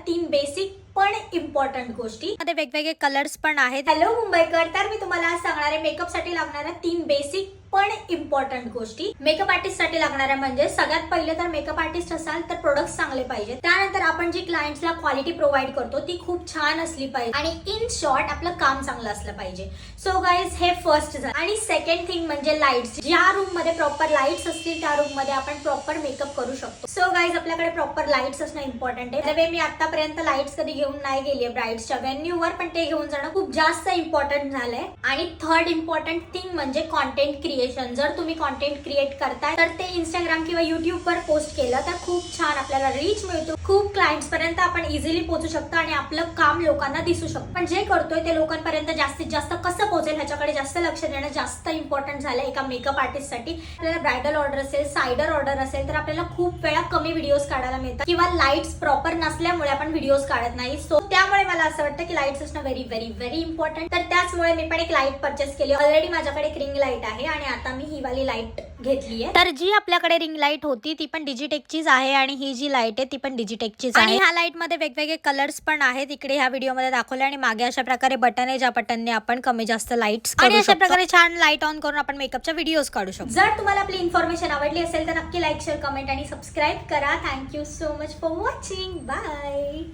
तीन बेसिक पण इम्पॉर्टंट गोष्टी मध्ये वेगवेगळे कलर्स पण आहेत. हॅलो मुंबईकर, तर मी तुम्हाला आज सांगणार आहे मेकअप साठी लागणाऱ्या तीन बेसिक पण इम्पॉर्टंट गोष्टी. मेकअप आर्टिस्ट साठी लागणाऱ्या म्हणजे सगळ्यात पहिले तर मेकअप आर्टिस्ट असाल तर प्रोडक्ट्स चांगले पाहिजे. त्यानंतर आपण जी क्लायंट्सला क्वालिटी प्रोव्हाइड करतो ती खूप छान असली पाहिजे आणि इन शॉर्ट आपलं काम चांगलं असलं पाहिजे. सो गाईज हे फर्स्ट झालं. आणि सेकंड थिंग म्हणजे लाईट्स. ज्या रूम मध्ये प्रॉपर लाईट्स असतील त्या रूम मध्ये आपण प्रॉपर मेकअप करू शकतो. सो गाईज आपल्याकडे प्रॉपर लाईट्स असणं इम्पॉर्टंट आहे. त्यावे मी आतापर्यंत लाईट्स कधी घेऊन नाही गेलीये ब्राइड्सच्या व्हेन्यूवर, पण ते घेऊन जाणं खूप जास्त इम्पॉर्टंट झालंय. आणि थर्ड इम्पॉर्टंट थिंग म्हणजे कॉन्टेंट क्रिएशन. जर तुम्ही कॉन्टेंट क्रिएट करताय तर ते इंस्टाग्राम किंवा युट्यूब वर पोस्ट केलं तर खूप छान आपल्याला रीच मिळतो. खूप क्लायंट्स पर्यंत आपण इझिली पोहोचू शकतो आणि आपलं काम लोकांना दिसू शकतं. पण जे करतोय ते लोकांपर्यंत जास्तीत जास्त कसं पोहोचेल ह्याच्याकडे जास्त लक्ष देणं जास्त इम्पॉर्टंट झालं एका मेकअप आर्टिस्ट साठी. आपल्याला ब्रायडल ऑर्डर असेल, सायडर ऑर्डर असेल तर आपल्याला खूप वेळा कमी व्हिडिओज काढायला मिळतात किंवा लाईट्स प्रॉपर नसल्यामुळे आपण व्हिडिओज काढत नाही. सो त्यामुळे मला असं वाटतं की लाईट्स असणं व्हेरी व्हेरी व्हेरी इम्पॉर्टंट. तर त्याचमुळे मी पण एक लाईट परचेस केली. ऑलरेडी माझ्याकडे एक रिंग लाईट आहे आणि आता मी ही वाली लाईट घेतली आहे. तर जी आपल्याकडे रिंग लाईट होती ती पण डिजिटेकचीच आहे आणि ही जी लाईट आहे ती पण डिजिटेकचीच आहे. आणि ह्या लाईट मध्ये वेगवेगळे कलर्स पण आहेत. इकडे ह्या व्हिडिओ मध्ये दाखवले आणि मागे अशा प्रकारे बटन आहे ज्या बटनने आपण कमी जास्त लाईट्स आणि अशा प्रकारे छान लाईट ऑन करून आपण मेकअपच्या व्हिडिओज काढू शकतो. जर तुम्हाला आपली इन्फॉर्मेशन आवडली असेल तर नक्की लाईक, शेअर, कमेंट आणि सबस्क्राईब करा. Thank you so much for watching. Bye.